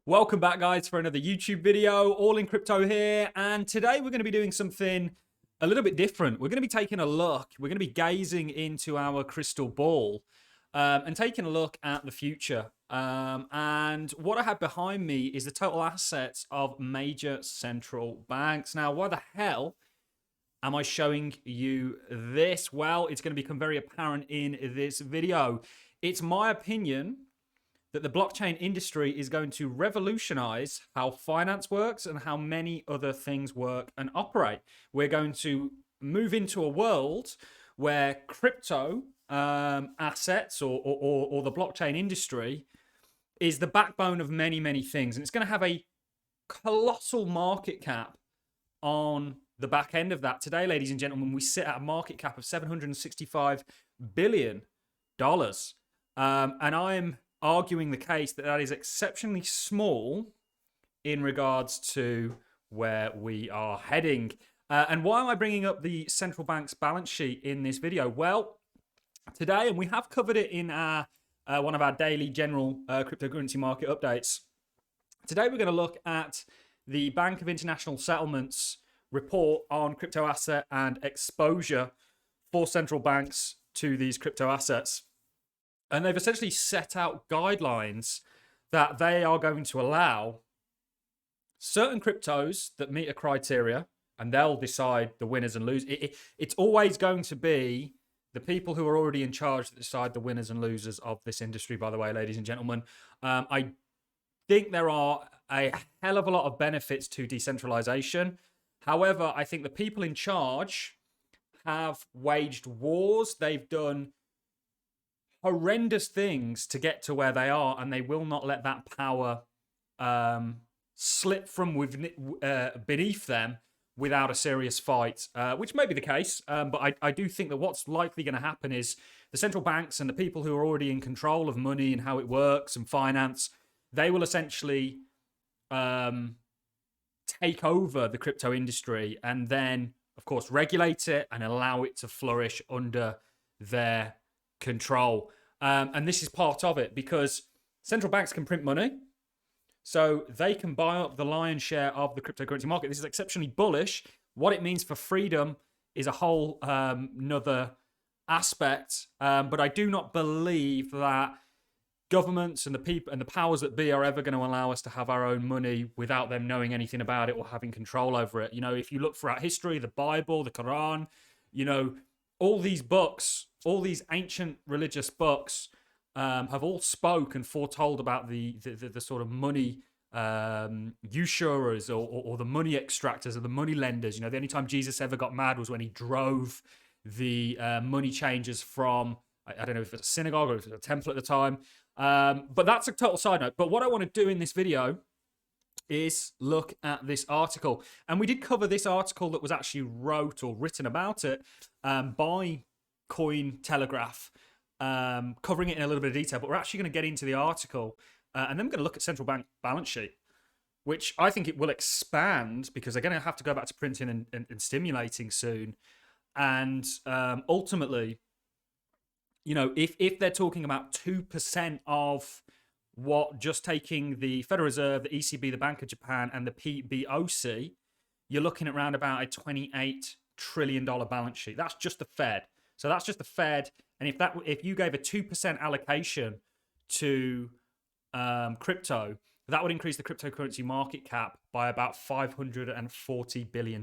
Welcome back, guys, for another YouTube video. All in crypto here, and today we're going to be doing something a little bit different. We're going to be taking a look. We're going to be gazing into our crystal ball and taking a look at the future. And what I have behind me is the total assets of major central banks. Now, why the hell am I showing you this? Well, it's going to become very apparent in this video. It's my opinion that the blockchain industry is going to revolutionize how finance works and how many other things work and operate. We're going to move into a world where crypto assets or the blockchain industry is the backbone of many, many things. And it's going to have a colossal market cap on the back end of that. Today, ladies and gentlemen, we sit at a market cap of $765 billion. And I'm arguing the case that that is exceptionally small in regards to where we are heading. And why am I bringing up the central bank's balance sheet in this video? Well, today, and we have covered it in our one of our daily general cryptocurrency market updates. Today, we're going to look at the Bank of International Settlements report on crypto asset and exposure for central banks to these crypto assets. And they've essentially set out guidelines that they are going to allow certain cryptos that meet a criteria, and they'll decide the winners and losers. It's always going to be the people who are already in charge that decide the winners and losers of this industry, by the way, ladies and gentlemen. I think there are a hell of a lot of benefits to decentralization. However, I think the people in charge have waged wars. They've done horrendous things to get to where they are, and they will not let that power slip from beneath them without a serious fight, which may be the case. But I do think that what's likely going to happen is the central banks and the people who are already in control of money and how it works and finance, they will essentially take over the crypto industry and then, of course, regulate it and allow it to flourish under their control. And this is part of it because central banks can print money, so they can buy up the lion's share of the cryptocurrency market. This is exceptionally bullish. What it means for freedom is a whole another aspect. But I do not believe that governments and the people and the powers that be are ever going to allow us to have our own money without them knowing anything about it or having control over it. You know, if you look throughout history, the Bible, the Quran, you know, all these books, all these ancient religious books have all spoke and foretold about the sort of money usurers or the money extractors or the money lenders. You know, the only time Jesus ever got mad was when he drove the money changers from, I don't know if it's a synagogue or if it was a temple at the time. But that's a total side note. But what I want to do in this video is look at this article. And we did cover this article that was actually wrote or written about it by Coin Telegraph, covering it in a little bit of detail. But we're actually going to get into the article and then we're going to look at central bank balance sheet, which I think it will expand because they're going to have to go back to printing and stimulating soon. And ultimately, you know, if they're talking about 2% of what just taking the Federal Reserve, the ECB, the Bank of Japan, and the PBOC, you're looking at around about a $28 trillion balance sheet. That's just the Fed. So that's just the Fed. And if you gave a 2% allocation to crypto, that would increase the cryptocurrency market cap by about $540 billion.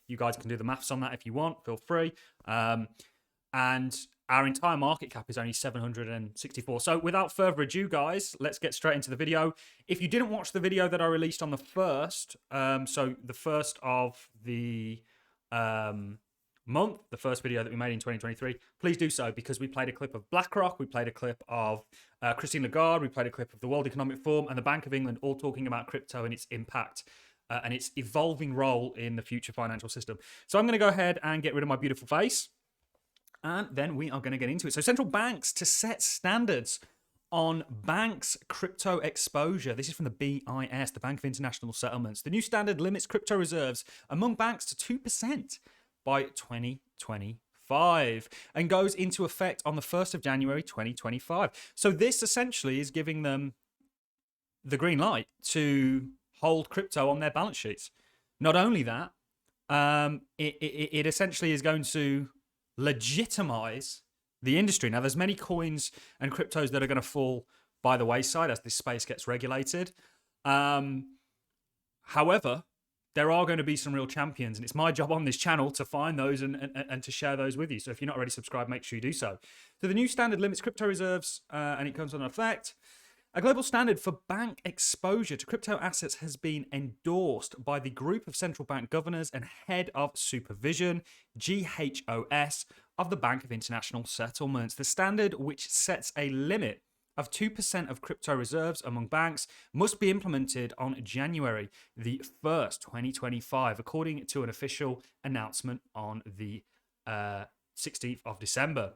You guys can do the maths on that if you want. Feel free. And our entire market cap is only 764. So without further ado, guys, let's get straight into the video. If you didn't watch the video that I released on the 1st, so the 1st of the month, the first video that we made in 2023, please do so because we played a clip of BlackRock, we played a clip of Christine Lagarde, we played a clip of the World Economic Forum and the Bank of England, all talking about crypto and its impact and its evolving role in the future financial system. So I'm going to go ahead and get rid of my beautiful face. And then we are going to get into it. So central banks to set standards on banks' crypto exposure. This is from the BIS, the Bank of International Settlements. The new standard limits crypto reserves among banks to 2% by 2025 and goes into effect on the 1st of January 2025. So this essentially is giving them, you know, if they're talking about 2% allocation to crypto, that would increase the cryptocurrency market cap by about $540 billion. You guys can do the maths on that if you want. Feel free. But the green light to hold crypto on their balance sheets. Not only that, it essentially is going to legitimize the industry. Now, there's many coins and cryptos that are going to fall by the wayside as this space gets regulated. However, there are going to be some real champions, and it's my job on this channel to find those and to share those with you. So if you're not already subscribed, make sure you do so. So the new standard limits crypto reserves, and it comes on effect. A global standard for bank exposure to crypto assets has been endorsed by the Group of Central Bank Governors and Head of Supervision, GHOS, of the Bank of International Settlements. The standard, which sets a limit of 2% of crypto reserves among banks, must be implemented on January the 1st, 2025, according to an official announcement on the 16th of December.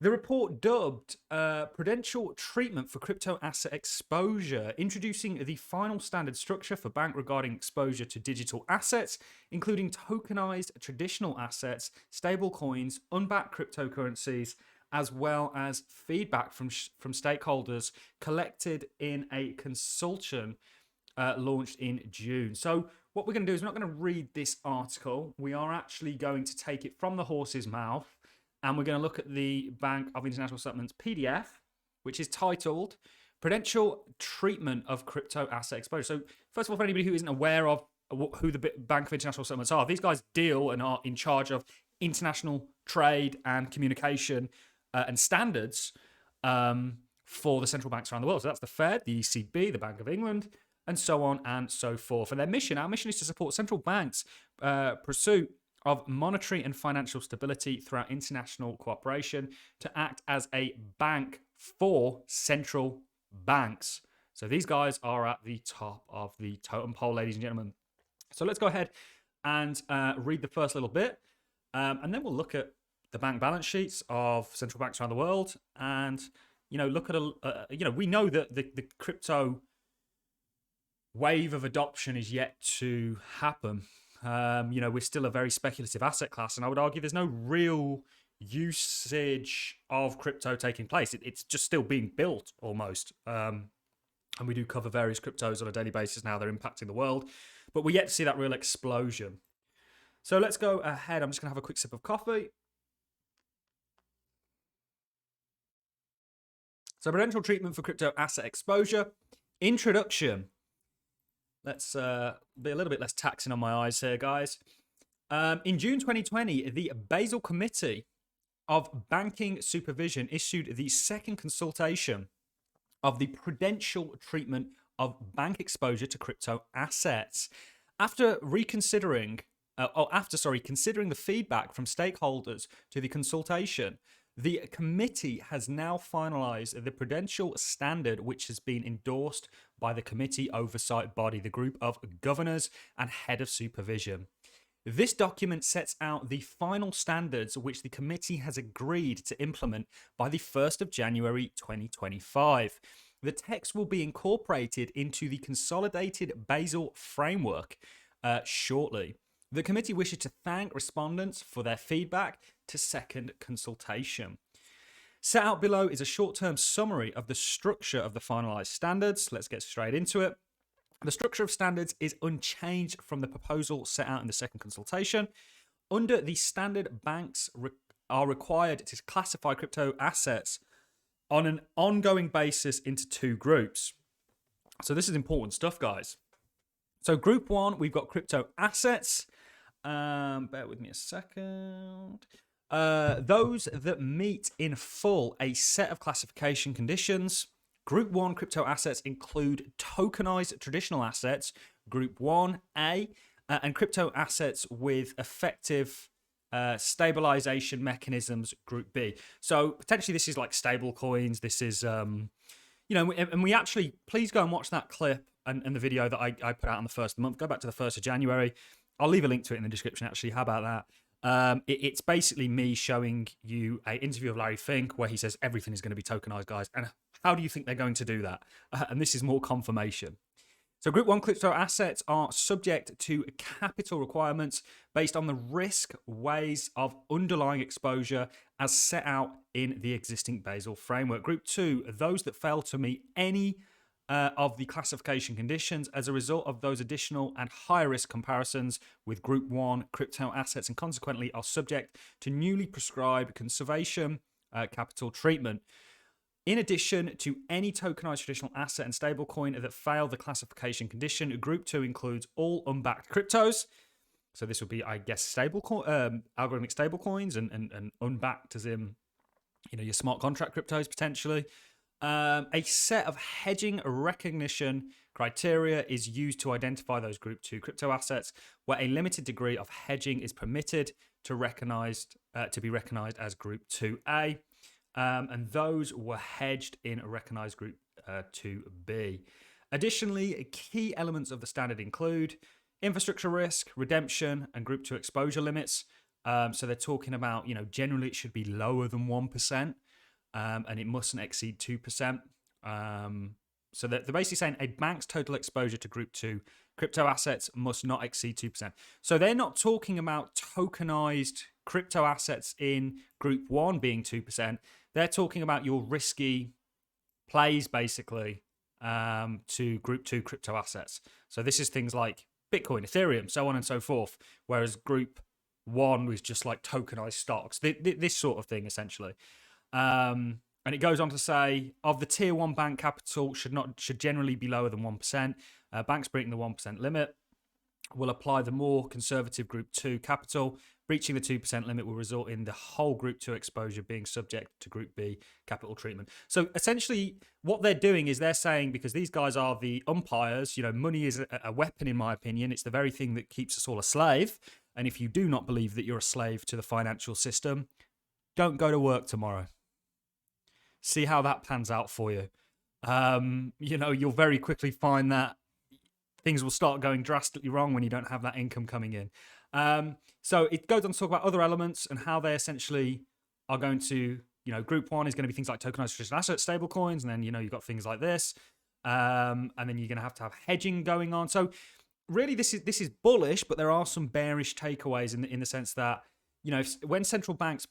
The report, dubbed Prudential Treatment for Crypto Asset Exposure, introducing the final standard structure for bank regarding exposure to digital assets, including tokenized traditional assets, stable coins, unbacked cryptocurrencies, as well as feedback from stakeholders collected in a consultation launched in June. So what we're going to do is we're not going to read this article. We are actually going to take it from the horse's mouth, and we're going to look at the Bank of International Settlements PDF, which is titled Prudential Treatment of Crypto Asset Exposure. So first of all, for anybody who isn't aware of who the Bank of International Settlements are, these guys deal and are in charge of international trade and communication and standards for the central banks around the world. So that's the Fed, the ECB, the Bank of England, and so on and so forth. And their mission, our mission is to support central banks' pursuit of monetary and financial stability throughout international cooperation to act as a bank for central banks. So these guys are at the top of the totem pole, ladies and gentlemen. So let's go ahead and read the first little bit, and then we'll look at the bank balance sheets of central banks around the world, and look at we know that the crypto wave of adoption is yet to happen. We're still a very speculative asset class, and I would argue there's no real usage of crypto taking place. It's just still being built almost. And we do cover various cryptos on a daily basis now. They're impacting the world, but we're yet to see that real explosion. So let's go ahead. I'm just going to have a quick sip of coffee. So prudential treatment for crypto asset exposure. Introduction. Let's be a little bit less taxing on my eyes here, guys. In June 2020, the Basel Committee of Banking Supervision issued the second consultation of the prudential treatment of bank exposure to crypto assets. Considering the feedback from stakeholders to the consultation, the committee has now finalized the prudential standard, which has been endorsed by the committee oversight body, the Group of Governors and Head of Supervision. This document sets out the final standards which the committee has agreed to implement by the 1st of January 2025. The text will be incorporated into the consolidated Basel framework shortly. The committee wishes to thank respondents for their feedback to second consultation. Set out below is a short-term summary of the structure of the finalized standards. Let's get straight into it. The structure of standards is unchanged from the proposal set out in the second consultation. Under the standard, banks are required to classify crypto assets on an ongoing basis into two groups. So this is important stuff, guys. So group one, we've got crypto assets. Bear with me a second. Those that meet in full a set of classification conditions. Group 1 crypto assets include tokenized traditional assets, Group 1A, and crypto assets with effective stabilization mechanisms, Group B. So potentially this is like stable coins. This is, and we actually, please go and watch that clip and the video that I put out on the 1st of the month. Go back to the 1st of January. I'll leave a link to it in the description, actually. How about that? It's basically me showing you an interview of Larry Fink where he says everything is going to be tokenized, guys. And how do you think they're going to do that? And this is more confirmation. So Group 1 crypto assets are subject to capital requirements based on the risk weights of underlying exposure as set out in the existing Basel framework. Group 2, those that fail to meet any of the classification conditions as a result of those additional and higher risk comparisons with Group 1 crypto assets, and consequently are subject to newly prescribed conservation capital treatment. In addition to any tokenized traditional asset and stablecoin that fail the classification condition, Group 2 includes all unbacked cryptos. So this would be, I guess, algorithmic stablecoins and unbacked as in, your smart contract cryptos potentially. A set of hedging recognition criteria is used to identify those Group 2 crypto assets where a limited degree of hedging is permitted to be recognized as Group 2A. And those were hedged in a recognized Group 2B. Additionally, key elements of the standard include infrastructure risk, redemption, and Group 2 exposure limits. So they're talking about, generally it should be lower than 1%, and it mustn't exceed 2%. So they're basically saying a bank's total exposure to Group 2 crypto assets must not exceed 2%. So they're not talking about tokenized crypto assets in Group 1 being 2%. They're talking about your risky plays, basically, to Group 2 crypto assets. So this is things like Bitcoin, Ethereum, so on and so forth, whereas Group 1 was just like tokenized stocks, this sort of thing, essentially. And it goes on to say, of the Tier 1 bank capital should generally be lower than 1%. Banks breaking the 1% limit will apply the more conservative Group 2 capital. Breaching the 2% limit will result in the whole Group 2 exposure being subject to Group B capital treatment. So essentially what they're doing is they're saying, because these guys are the umpires, money is a weapon in my opinion. It's the very thing that keeps us all a slave. And if you do not believe that you're a slave to the financial system, don't go to work tomorrow. See how that pans out for you. You'll very quickly find that things will start going drastically wrong when you don't have that income coming in. So it goes on to talk about other elements and how they essentially are going to, Group 1 is going to be things like tokenized traditional assets, stablecoins, and then, you've got things like this. And then you're going to have hedging going on. So really this is bullish, but there are some bearish takeaways in the sense that, when central banks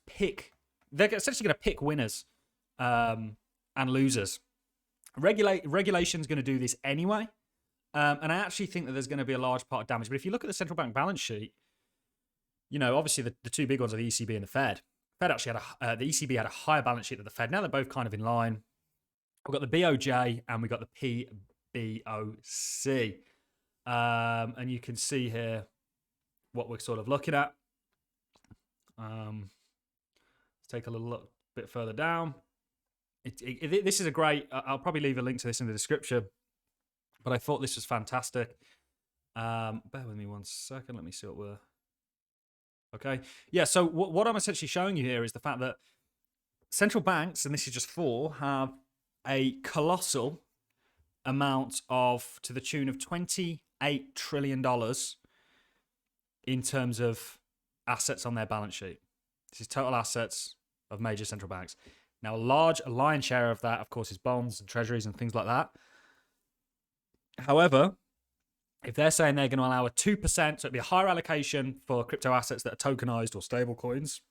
they're essentially going to pick winners and losers. Regulation is going to do this anyway. And I actually think that there's going to be a large part of damage. But if you look at the central bank balance sheet, obviously the two big ones are the ECB and the Fed. The ECB had a higher balance sheet than the Fed. Now they're both kind of in line. We've got the BOJ and we've got the PBOC. And you can see here what we're sort of looking at. Let's take a little look a bit further down. This is a great, I'll probably leave a link to this in the description, but I thought this was fantastic. Bear with me 1 second. Let me see what we're... Okay. Yeah, so what I'm essentially showing you here is the fact that central banks, and this is just 4, have a colossal amount to the tune of $28 trillion in terms of assets on their balance sheet. This is total assets of major central banks. Now, a lion's share of that, of course, is bonds and treasuries and things like that. However, if they're saying they're going to allow a 2%, so it'd be a higher allocation for crypto assets that are tokenized or stable coins,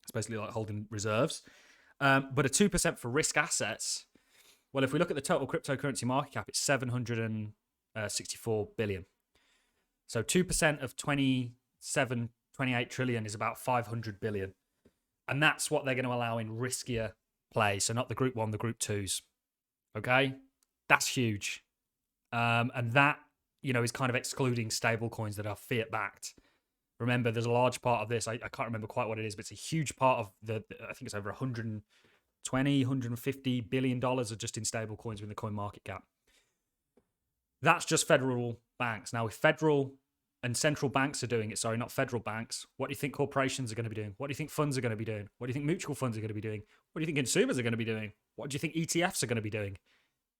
it's basically like holding reserves, but a 2% for risk assets. Well, if we look at the total cryptocurrency market cap, it's 764 billion. So 2% of 28 trillion is about 500 billion. And that's what they're going to allow in riskier plays. So not the Group 1, the Group 2s. Okay? That's huge. And that, is kind of excluding stable coins that are fiat backed. Remember, there's a large part of this. I can't remember quite what it is, but it's a huge part of I think it's over 150 billion dollars are just in stable coins within the coin market cap. That's just federal banks. Now, if federal and central banks are doing it, not federal banks, what do you think corporations are going to be doing? What do you think funds are going to be doing? What do you think mutual funds are going to be doing? What do you think consumers are going to be doing? What do you think ETFs are going to be doing?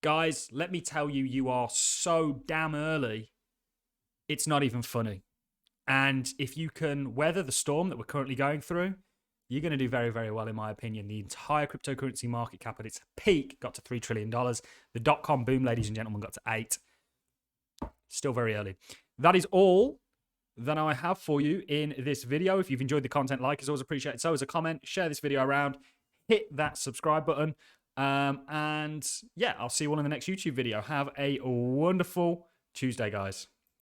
Guys, let me tell you, you are so damn early, it's not even funny. And if you can weather the storm that we're currently going through, you're going to do very, very well, in my opinion. The entire cryptocurrency market cap at its peak got to $3 trillion. The dot-com boom, ladies and gentlemen, got to 8. Still very early. That is all that I have for you in this video. If you've enjoyed the content, like is always appreciated. So is a comment, share this video around, hit that subscribe button. And yeah, I'll see you all in the next YouTube video. Have a wonderful Tuesday, guys.